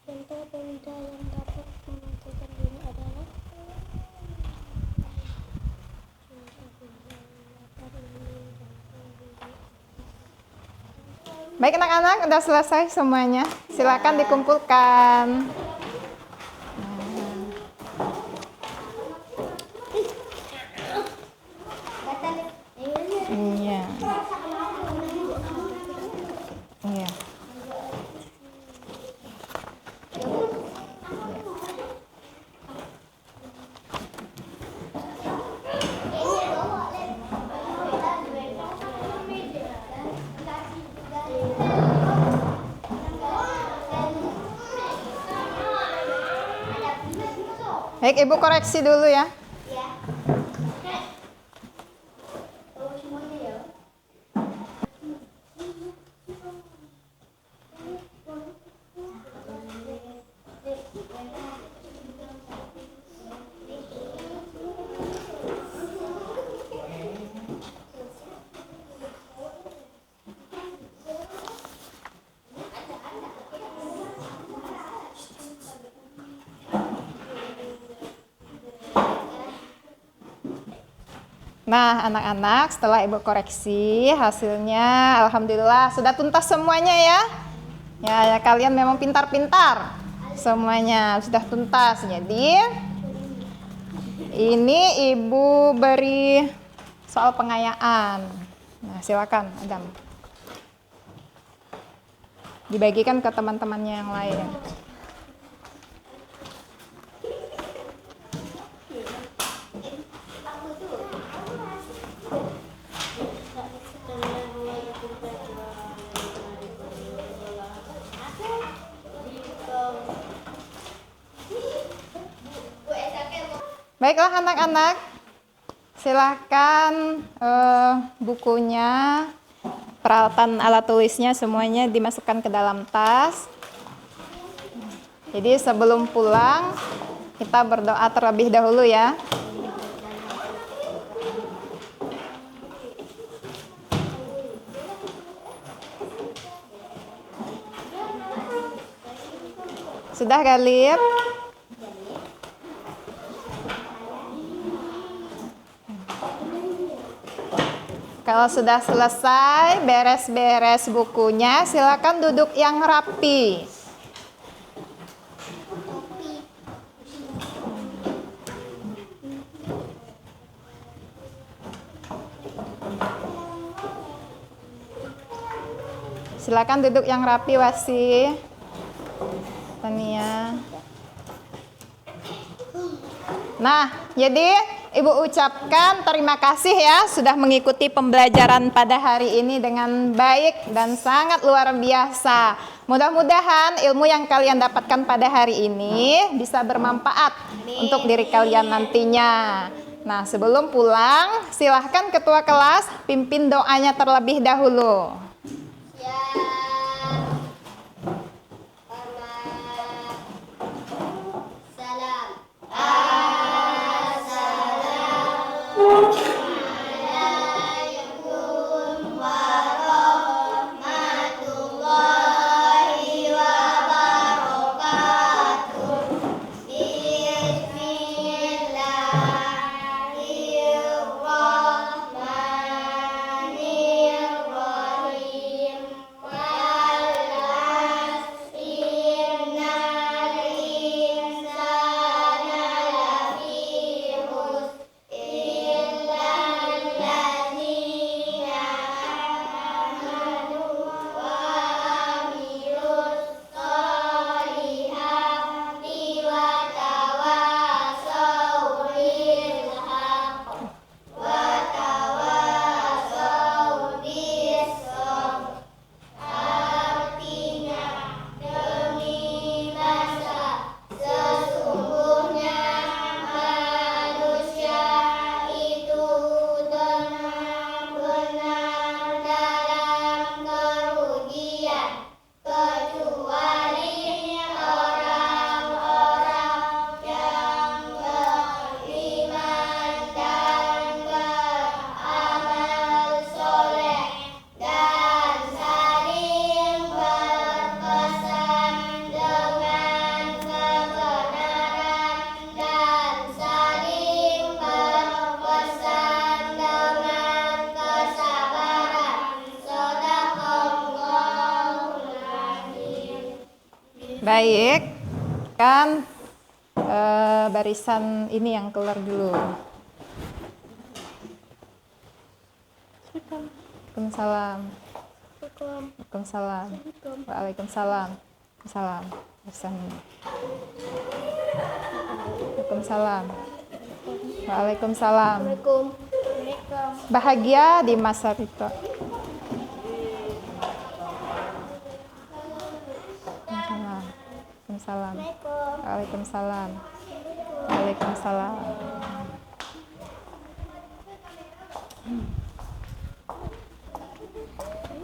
Contoh benda yang dapat memantulkan bunyi adalah Baik anak-anak, udah selesai semuanya. Silakan dikumpulkan. Iya. Iya. Baik, Ibu koreksi dulu ya. Nah, anak-anak, setelah Ibu koreksi, hasilnya alhamdulillah sudah tuntas semuanya ya. Ya, kalian memang pintar-pintar. Semuanya sudah tuntas. Jadi, ini Ibu beri soal pengayaan. Nah, silakan Adam. Dibagikan ke teman-temannya yang lain. Baiklah anak-anak, silahkan bukunya, peralatan alat tulisnya semuanya dimasukkan ke dalam tas. Jadi sebelum pulang kita berdoa terlebih dahulu ya. Sudah Galip? Kalau sudah selesai beres-beres bukunya, silakan duduk yang rapi. Silakan duduk yang rapi, Wasi. Tania. Nah, jadi Ibu ucapkan terima kasih ya sudah mengikuti pembelajaran pada hari ini dengan baik dan sangat luar biasa. Mudah-mudahan ilmu yang kalian dapatkan pada hari ini bisa bermanfaat untuk diri kalian nantinya. Nah, sebelum pulang, silahkan ketua kelas pimpin doanya terlebih dahulu. Baik, kan barisan ini yang keluar dulu. Waalaikumsalam. Waalaikumsalam. Waalaikumsalam. Waalaikumsalam. Waalaikumsalam. Waalaikumsalam. Bahagia di masa itu. Waalaikumsalam. Waalaikumsalam. Waalaikumsalam.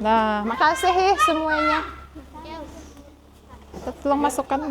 Nah, makasih semuanya. Tolong masukkan